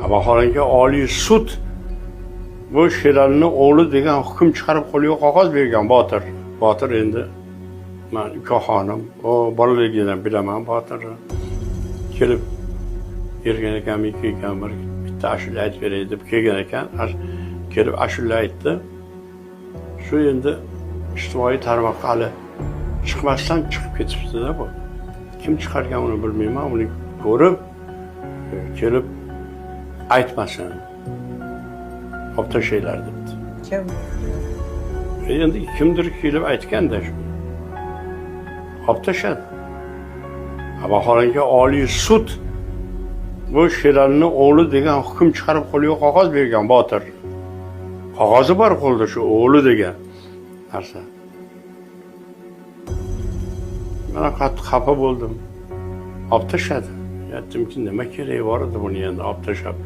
vaholanki Oliy sud bu Sheralini o'g'li degan hukm chiqarib qo'liga qog'oz bergan Botir. Botir endi men ukaxonim, o bolaligidan bilaman Botirni. Kelib bergan ekan, bir bitta ashula aytib beray deb kelgan ekan, kelib ashula aytdi. Shu endi ijtimoiy tarmoqqa hali chiqmasdan chiqib ketibdi-da bu. Kim chiqargan uni bilmayman, uni ko'rib kelib aytmasin. Olib tashlaylar debdi. Kim? Endi kimdir kelib aytganda shu. Olib tashladi. Vaholanki Oliy sud bu Sheralini o'g'li degan hukm chiqarib qo'liga qog'oz bergan Botir. Qog'ozi bor qo'lda shu o'g'li degan narsa. Men qattiq xafa bo'ldim. Olib tashladi. Aytdimki, nima keragi bor edi buni endi olib tashlab.